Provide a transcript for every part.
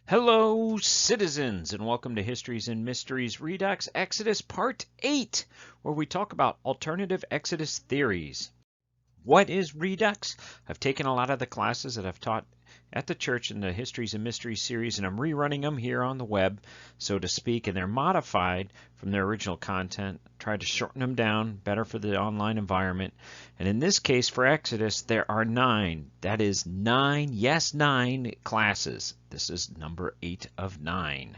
Hello, citizens, and welcome to Histories and Mysteries Redux Exodus Part 8, where we talk about alternative Exodus theories. What is Redux? I've taken a lot of the classes that I've taught at the church in the Histories and Mysteries series, and I'm rerunning them here on the web, so to speak, and they're modified from their original content. Tried to shorten them down, better for the online environment. And in this case, for Exodus, there are 9. That is 9, yes, 9 classes. This is number 8 of 9.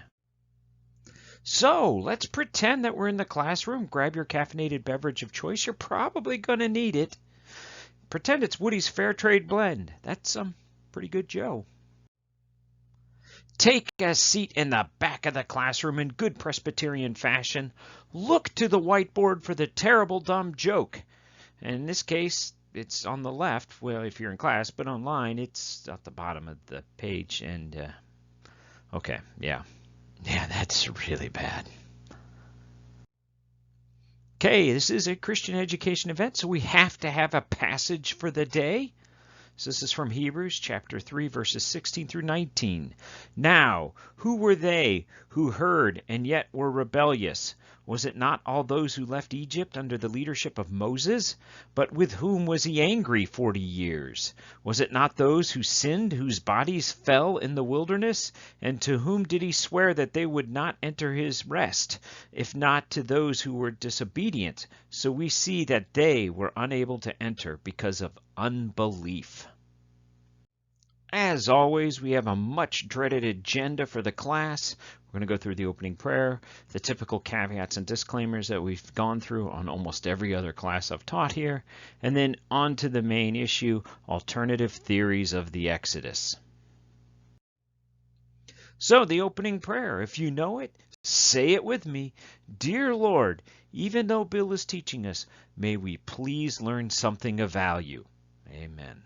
So let's pretend that we're in the classroom. Grab your caffeinated beverage of choice. You're probably going to need it. Pretend it's Woody's Fair Trade Blend. That's pretty good Joe. Take a seat in the back of the classroom in good Presbyterian fashion. Look to the whiteboard for the terrible dumb joke. And in this case, it's on the left, well, if you're in class, but online, it's at the bottom of the page. And, okay, yeah, that's really bad. Okay, this is a Christian education event, so we have to have a passage for the day. So this is from Hebrews chapter 3, verses 16 through 19. Now, who were they who heard and yet were rebellious? Was it not all those who left Egypt under the leadership of Moses? But with whom was he angry 40 years? Was it not those who sinned, whose bodies fell in the wilderness? And to whom did he swear that they would not enter his rest, if not to those who were disobedient? So we see that they were unable to enter because of unbelief. As always, we have a much dreaded agenda for the class. We're going to go through the opening prayer, the typical caveats and disclaimers that we've gone through on almost every other class I've taught here, and then on to the main issue, alternative theories of the Exodus. So the opening prayer, if you know it, say it with me. Dear Lord, even though Bill is teaching us, may we please learn something of value. Amen.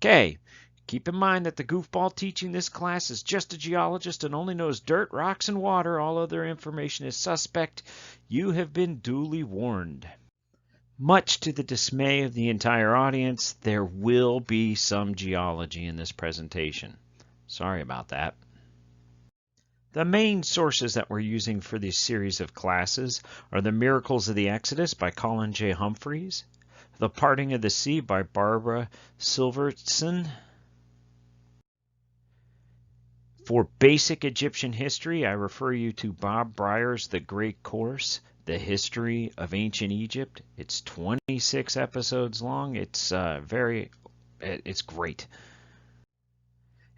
Okay, keep in mind that the goofball teaching this class is just a geologist and only knows dirt, rocks, and water. All other information is suspect. You have been duly warned. Much to the dismay of the entire audience, there will be some geology in this presentation. Sorry about that. The main sources that we're using for this series of classes are The Miracles of the Exodus by Colin J. Humphreys, The Parting of the Sea by Barbara Silverson. For basic Egyptian history, I refer you to Bob Breyer's The Great Course, The History of Ancient Egypt. It's 26 episodes long. It's great.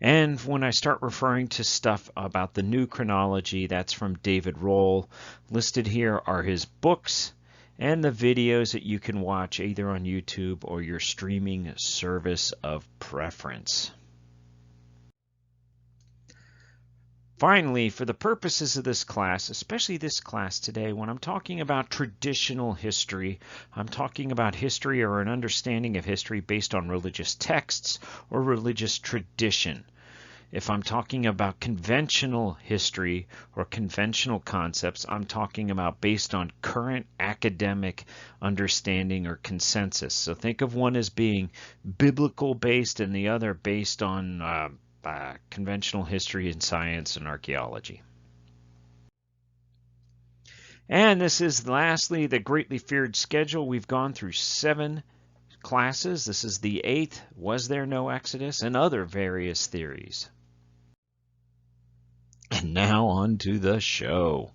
And when I start referring to stuff about the new chronology, that's from David Rohl. Listed here are his books and the videos that you can watch either on YouTube or your streaming service of preference. Finally, for the purposes of this class, especially this class today, when I'm talking about traditional history, I'm talking about history or an understanding of history based on religious texts or religious tradition. If I'm talking about conventional history or conventional concepts, I'm talking about based on current academic understanding or consensus. So think of one as being biblical based and the other based on conventional history and science and archaeology. And this is lastly the greatly feared schedule. We've gone through 7 classes. This is the 8th, Was There No Exodus, and other various theories. And now on to the show.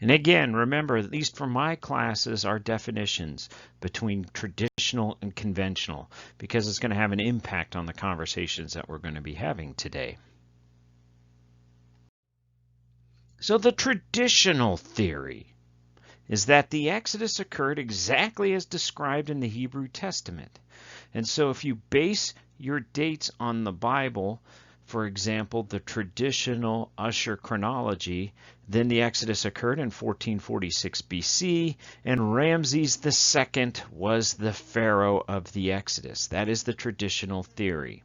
And again, remember, at least for my classes, are definitions between traditional and conventional, because it's going to have an impact on the conversations that we're going to be having today. So the traditional theory is that the Exodus occurred exactly as described in the Hebrew Testament. And so if you base your dates on the Bible, for example, the traditional Usher chronology, then the Exodus occurred in 1446 BC, and Ramses II was the Pharaoh of the Exodus. That is the traditional theory.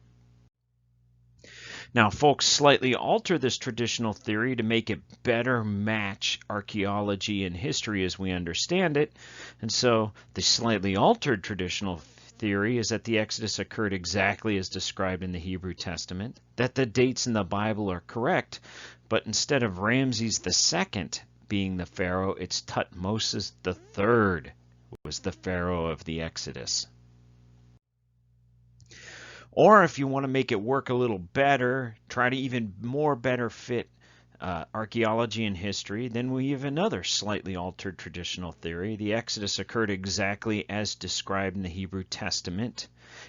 Now, folks slightly alter this traditional theory to make it better match archaeology and history as we understand it. And so the slightly altered traditional theory is that the Exodus occurred exactly as described in the Hebrew Testament, that the dates in the Bible are correct, but instead of Ramses II being the Pharaoh, it's Tutmosis III was the Pharaoh of the Exodus. Or if you want to make it work a little better, try to even more better fit archaeology and history, then we have another slightly altered traditional theory. The Exodus occurred exactly as described in the Hebrew Testament,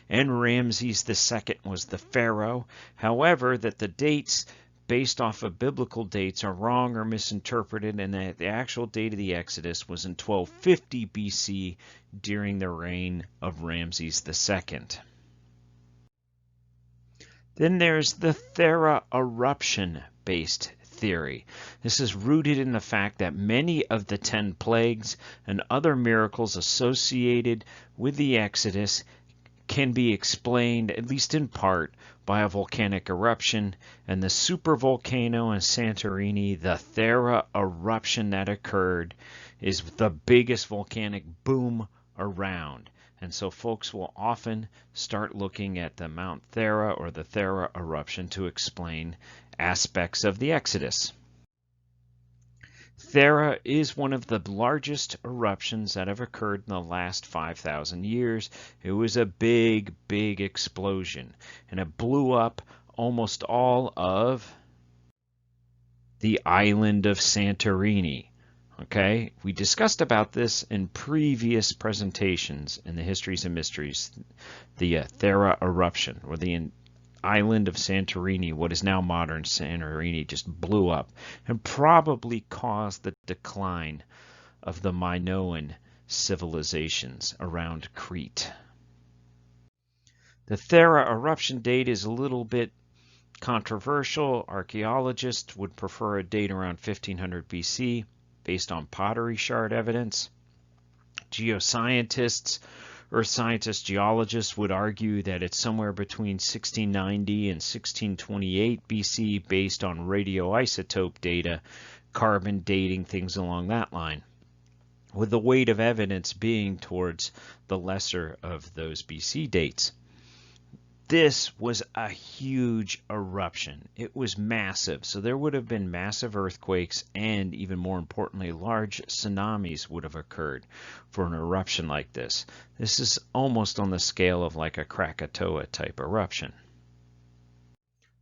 and Ramses II was the Pharaoh. However, that the dates based off of biblical dates are wrong or misinterpreted, and that the actual date of the Exodus was in 1250 BC during the reign of Ramses II. Then there's the Thera eruption-based theory. This is rooted in the fact that many of the 10 plagues and other miracles associated with the Exodus can be explained, at least in part, by a volcanic eruption, and the supervolcano in Santorini, the Thera eruption that occurred, is the biggest volcanic boom around. And so folks will often start looking at the Mount Thera or the Thera eruption to explain aspects of the Exodus. Thera is one of the largest eruptions that have occurred in the last 5,000 years. It was a big, big explosion, and it blew up almost all of the island of Santorini. Okay, we discussed about this in previous presentations in the Histories and Mysteries. The Thera eruption, or the island of Santorini, what is now modern Santorini, just blew up and probably caused the decline of the Minoan civilizations around Crete. The Thera eruption date is a little bit controversial. Archaeologists would prefer a date around 1500 BC based on pottery shard evidence. Geoscientists, earth scientists, geologists would argue that it's somewhere between 1690 and 1628 BC based on radioisotope data, carbon dating, things along that line, with the weight of evidence being towards the lesser of those BC dates. This was a huge eruption. It was massive. So there would have been massive earthquakes and, even more importantly, large tsunamis would have occurred for an eruption like this. This is almost on the scale of like a Krakatoa type eruption.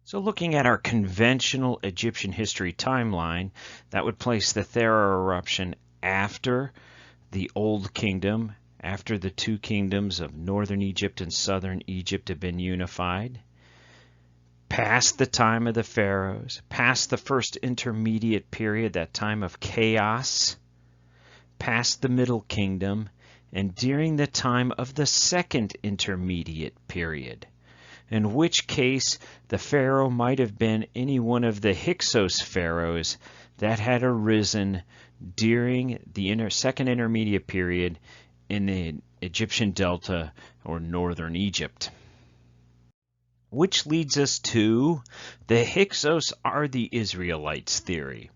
So looking at our conventional Egyptian history timeline, that would place the Thera eruption after the Old Kingdom, after the two kingdoms of northern Egypt and southern Egypt have been unified, past the time of the pharaohs, past the first intermediate period, that time of chaos, past the Middle Kingdom, and during the time of the second intermediate period, in which case the pharaoh might have been any one of the Hyksos pharaohs that had arisen during the second intermediate period in the Egyptian Delta or northern Egypt. Which leads us to the Hyksos are the Israelites theory.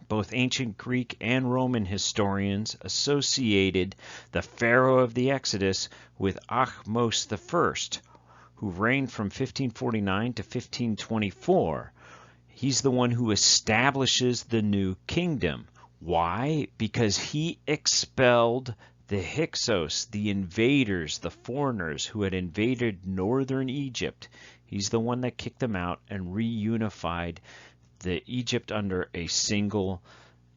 Both ancient Greek and Roman historians associated the Pharaoh of the Exodus with Ahmose I, who reigned from 1549 to 1524. He's the one who establishes the new kingdom. Why? Because he expelled the Hyksos, the invaders, the foreigners who had invaded northern Egypt. He's the one that kicked them out and reunified the Egypt under a single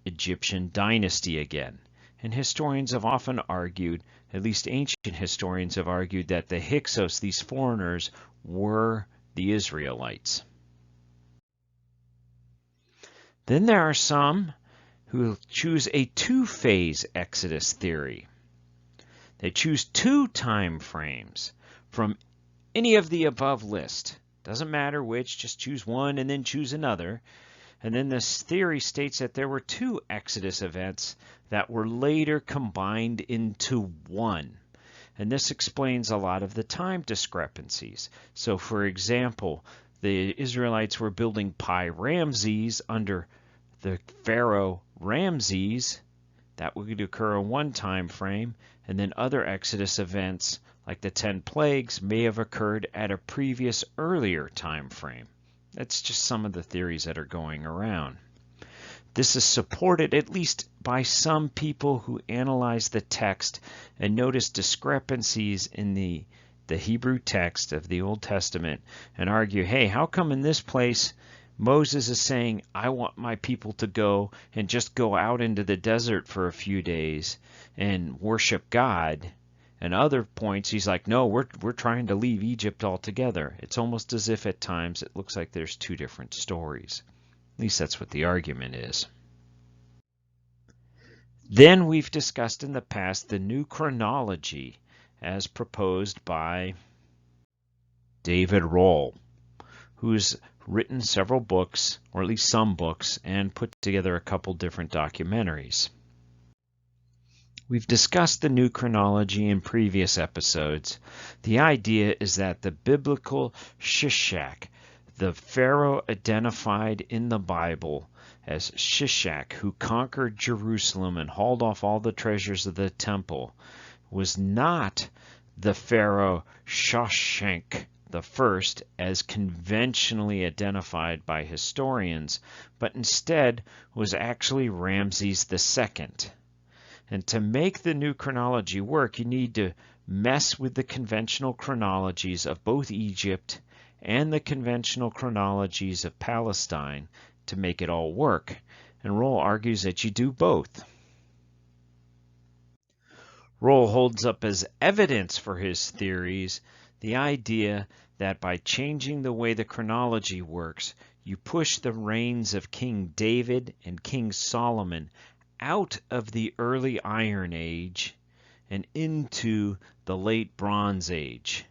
Egyptian dynasty again. And historians have often argued, at least ancient historians have argued, that the Hyksos, these foreigners, were the Israelites. Then there are some who choose a two-phase Exodus theory. They choose two time frames from any of the above list. Doesn't matter which, just choose one and then choose another. And then this theory states that there were two Exodus events that were later combined into one. And this explains a lot of the time discrepancies. So for example, the Israelites were building Pi Ramses under the Pharaoh Ramses. That would occur in one time frame, and then other Exodus events like the 10 plagues may have occurred at a previous earlier time frame. That's just some of the theories that are going around. This is supported at least by some people who analyze the text and notice discrepancies in the Hebrew text of the Old Testament and argue, hey, how come in this place Moses is saying, I want my people to go and just go out into the desert for a few days and worship God. And other points, he's like, no, we're trying to leave Egypt altogether. It's almost as if at times it looks like there's two different stories. At least that's what the argument is. Then we've discussed in the past the new chronology as proposed by David Rohl, who's written several books, or at least some books, and put together a couple different documentaries. We've discussed the new chronology in previous episodes. The idea is that the biblical Shishak, the Pharaoh identified in the Bible as Shishak, who conquered Jerusalem and hauled off all the treasures of the temple, was not the Pharaoh Shoshenq the first as conventionally identified by historians, but instead was actually Ramses II. And to make the new chronology work, you need to mess with the conventional chronologies of both Egypt and the conventional chronologies of Palestine to make it all work. And Rohl argues that you do both. Rohl holds up as evidence for his theories the idea that by changing the way the chronology works, you push the reigns of King David and King Solomon out of the early Iron Age and into the late Bronze Age.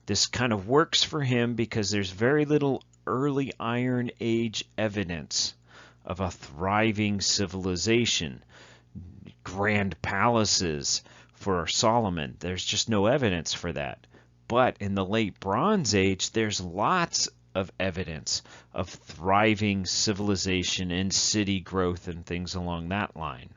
This kind of works for him because there's very little early Iron Age evidence of a thriving civilization, grand palaces for Solomon. There's just no evidence for that. But in the late Bronze Age, there's lots of evidence of thriving civilization and city growth and things along that line.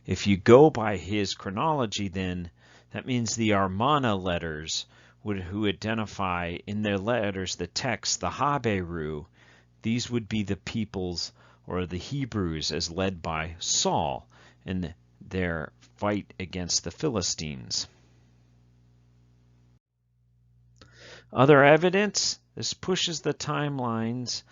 If you go by his chronology, then that means the Amarna letters who identify in their letters the text, the Haberu, these would be the peoples or the Hebrews as led by Saul in their fight against the Philistines. Other evidence, this pushes the timelines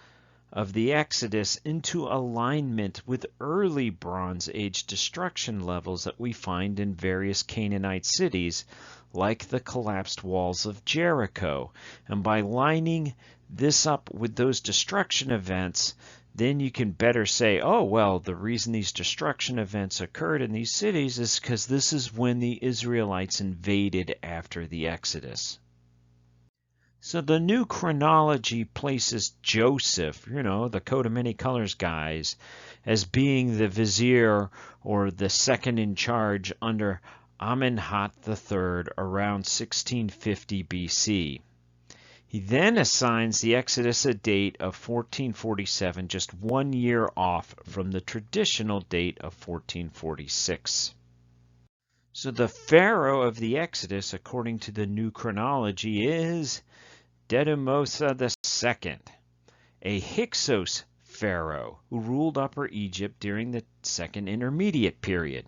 of the Exodus into alignment with early Bronze Age destruction levels that we find in various Canaanite cities, like the collapsed walls of Jericho. And by lining this up with those destruction events, then you can better say, oh, well, the reason these destruction events occurred in these cities is because this is when the Israelites invaded after the Exodus. So the new chronology places Joseph, the coat of many colors guys, as being the vizier or the second in charge under Amenhotep III around 1650 BC. He then assigns the Exodus a date of 1447, just 1 year off from the traditional date of 1446. So the Pharaoh of the Exodus, according to the new chronology, is Dedemosa II, a Hyksos pharaoh who ruled Upper Egypt during the Second Intermediate Period.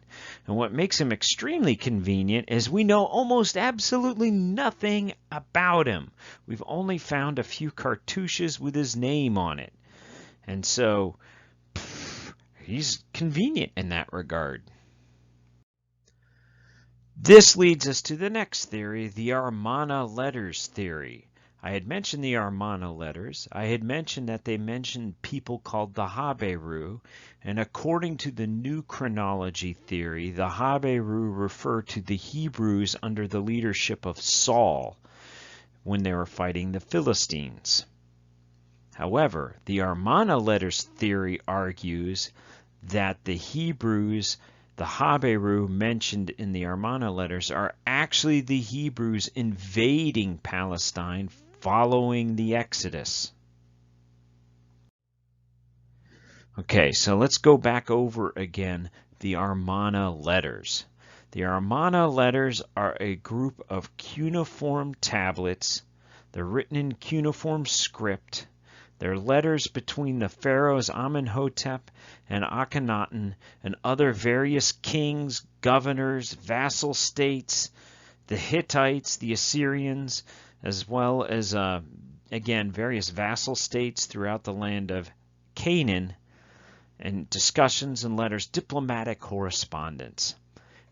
And what makes him extremely convenient is we know almost absolutely nothing about him. We've only found a few cartouches with his name on it. And so he's convenient in that regard. This leads us to the next theory, the Amarna letters theory. I had mentioned the Amarna letters. I had mentioned that they mentioned people called the Haberu, and according to the new chronology theory, the Haberu refer to the Hebrews under the leadership of Saul when they were fighting the Philistines. However, the Amarna letters theory argues that the Hebrews, the Haberu mentioned in the Amarna letters, are actually the Hebrews invading Palestine following the Exodus. Okay, so let's go back over again the Amarna letters. The Amarna letters are a group of cuneiform tablets. They're written in cuneiform script. They're letters between the pharaohs Amenhotep and Akhenaten and other various kings, governors, vassal states, the Hittites, the Assyrians, as well as, again, various vassal states throughout the land of Canaan, and discussions and letters, diplomatic correspondence.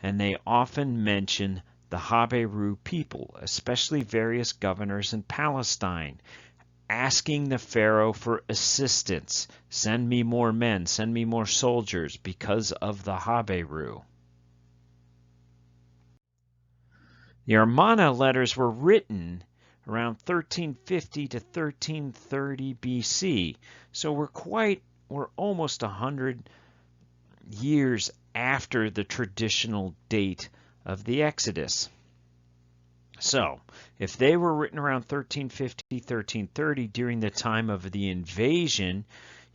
And they often mention the Haberu people, especially various governors in Palestine, asking the Pharaoh for assistance. Send me more men, send me more soldiers, because of the Haberu. The Amarna letters were written around 1350 to 1330 BC, so we're almost 100 years after the traditional date of the Exodus. So, if they were written around 1350, 1330 during the time of the invasion,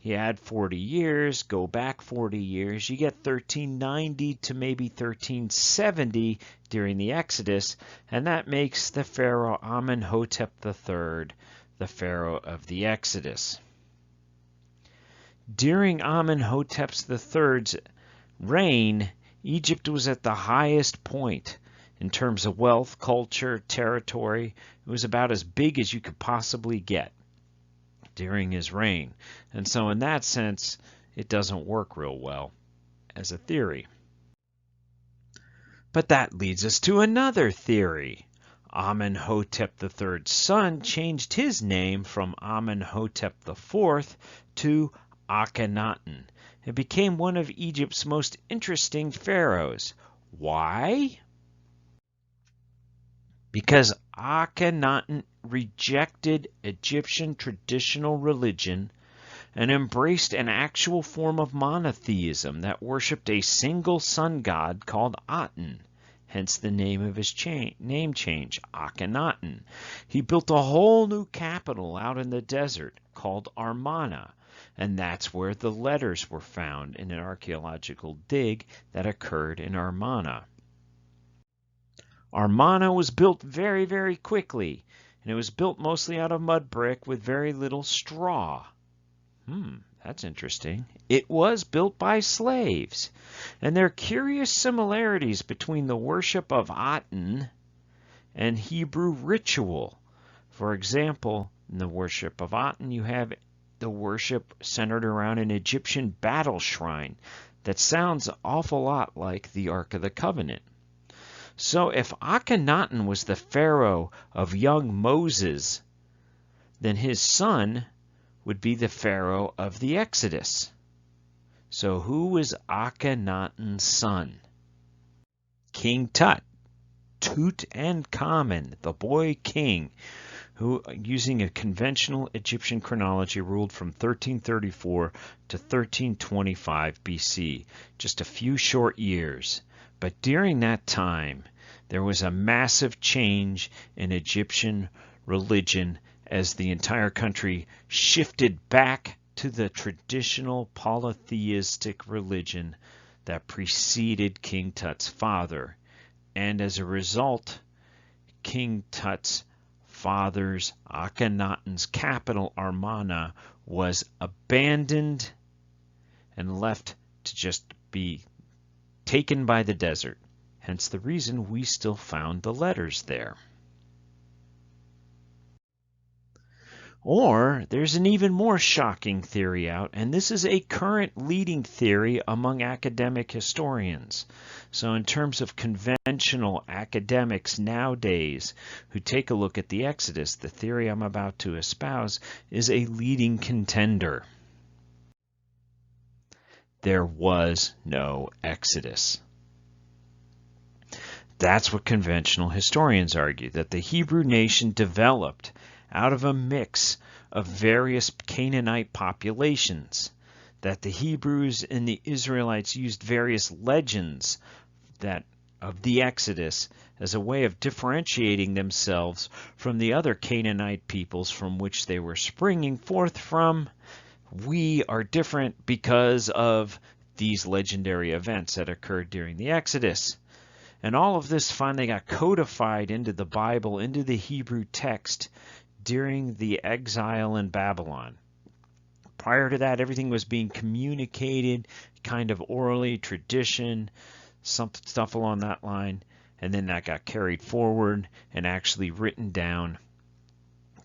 you add 40 years, go back 40 years, you get 1390 to maybe 1370 during the Exodus, and that makes the Pharaoh Amenhotep III the Pharaoh of the Exodus. During Amenhotep III's reign, Egypt was at the highest point in terms of wealth, culture, territory. It was about as big as you could possibly get during his reign. And so in that sense, it doesn't work real well as a theory. But that leads us to another theory. Amenhotep III's son changed his name from Amenhotep IV to Akhenaten. It became one of Egypt's most interesting pharaohs. Why? Because Akhenaten rejected Egyptian traditional religion and embraced an actual form of monotheism that worshipped a single sun god called Aten, hence the name of his name change, Akhenaten. He built a whole new capital out in the desert called Amarna, and that's where the letters were found in an archaeological dig that occurred in Amarna. Amarna was built very, very quickly, and it was built mostly out of mud brick with very little straw. That's interesting. It was built by slaves, and there are curious similarities between the worship of Aten and Hebrew ritual. For example, in the worship of Aten, you have the worship centered around an Egyptian battle shrine that sounds an awful lot like the Ark of the Covenant. So if Akhenaten was the pharaoh of young Moses, then his son would be the pharaoh of the Exodus. So who was Akhenaten's son? King Tut, Tutankhamun, the boy king, who, using a conventional Egyptian chronology, ruled from 1334 to 1325 BC, just a few short years. But during that time, there was a massive change in Egyptian religion as the entire country shifted back to the traditional polytheistic religion that preceded King Tut's father. And as a result, King Tut's father's, Akhenaten's capital, Amarna, was abandoned and left to just be taken by the desert. Hence the reason we still found the letters there. Or there's an even more shocking theory out, and this is a current leading theory among academic historians. So in terms of conventional academics nowadays who take a look at the Exodus, the theory I'm about to espouse is a leading contender. There was no Exodus. That's what conventional historians argue, that the Hebrew nation developed out of a mix of various Canaanite populations, that the Hebrews and the Israelites used various legends of the Exodus as a way of differentiating themselves from the other Canaanite peoples from which they were springing forth from. We are different because of these legendary events that occurred during the Exodus. And all of this finally got codified into the Bible, into the Hebrew text during the exile in Babylon. Prior to that, everything was being communicated kind of orally, tradition, some stuff along that line. And then that got carried forward and actually written down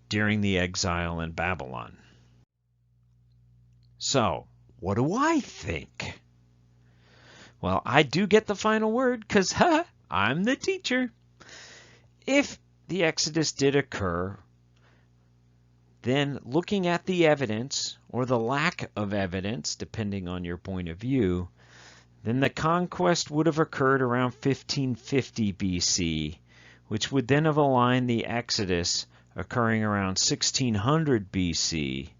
during the exile in Babylon. So, what do I think? Well, I do get the final word because I'm the teacher. If the Exodus did occur, then looking at the evidence or the lack of evidence, depending on your point of view, then the conquest would have occurred around 1550 BC, which would then have aligned the Exodus occurring around 1600 BC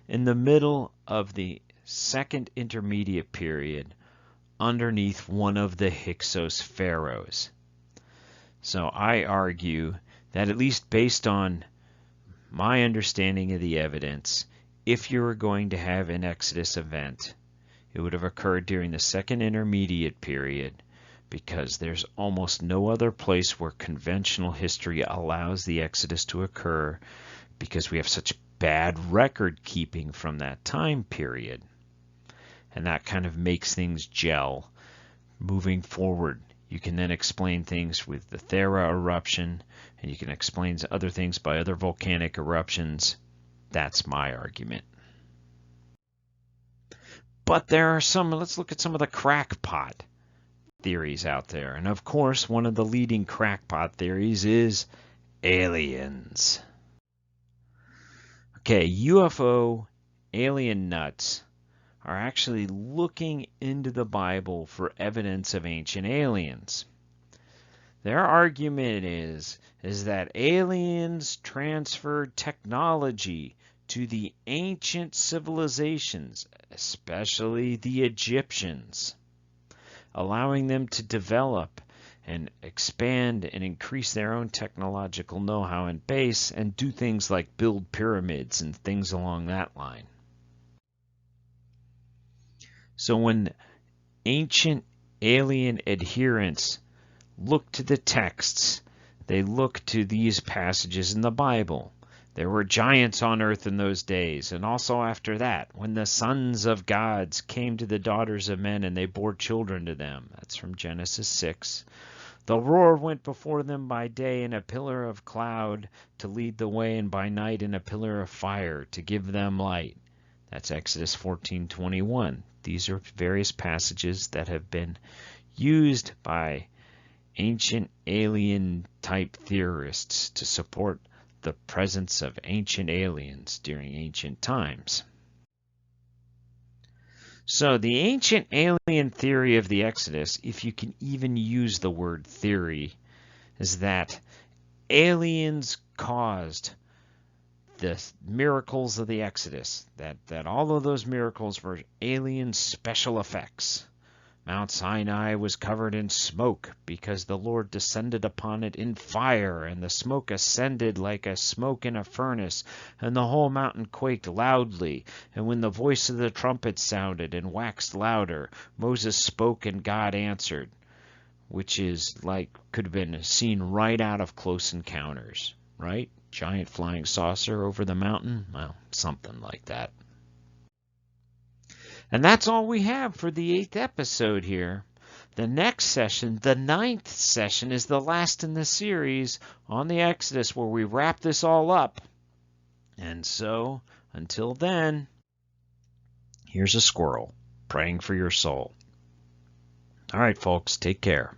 in the middle of the Second Intermediate Period underneath one of the Hyksos pharaohs. So I argue that, at least based on my understanding of the evidence, if you were going to have an Exodus event, it would have occurred during the Second Intermediate Period, because there's almost no other place where conventional history allows the Exodus to occur, because we have such bad record keeping from that time period. And that kind of makes things gel moving forward. You can then explain things with the Thera eruption, and you can explain other things by other volcanic eruptions. That's my argument. But there are some, let's look at some of the crackpot theories out there. And of course, one of the leading crackpot theories is aliens. Okay, UFO alien nuts are actually looking into the Bible for evidence of ancient aliens. Their argument is that aliens transferred technology to the ancient civilizations, especially the Egyptians, allowing them to develop and expand and increase their own technological know-how and base, and do things like build pyramids and things along that line. So when ancient alien adherents look to the texts, they look to these passages in the Bible. There were giants on earth in those days, and also after that, when the sons of gods came to the daughters of men and they bore children to them. That's from Genesis 6. The roar went before them by day in a pillar of cloud to lead the way, and by night in a pillar of fire to give them light. That's Exodus 14:21. These are various passages that have been used by ancient alien type theorists to support the presence of ancient aliens during ancient times. So the ancient alien theory of the Exodus, if you can even use the word theory, is that aliens caused the miracles of the Exodus, that all of those miracles were alien special effects. Mount Sinai was covered in smoke because the Lord descended upon it in fire, and the smoke ascended like a smoke in a furnace, and the whole mountain quaked loudly. And when the voice of the trumpet sounded and waxed louder, Moses spoke and God answered, which is like, could have been seen right out of Close Encounters, right? Giant flying saucer over the mountain? Well, something like that. And that's all we have for the 8th episode here. The next session, the 9th session, is the last in the series on the Exodus, where we wrap this all up. And so, until then, here's a squirrel praying for your soul. All right, folks, take care.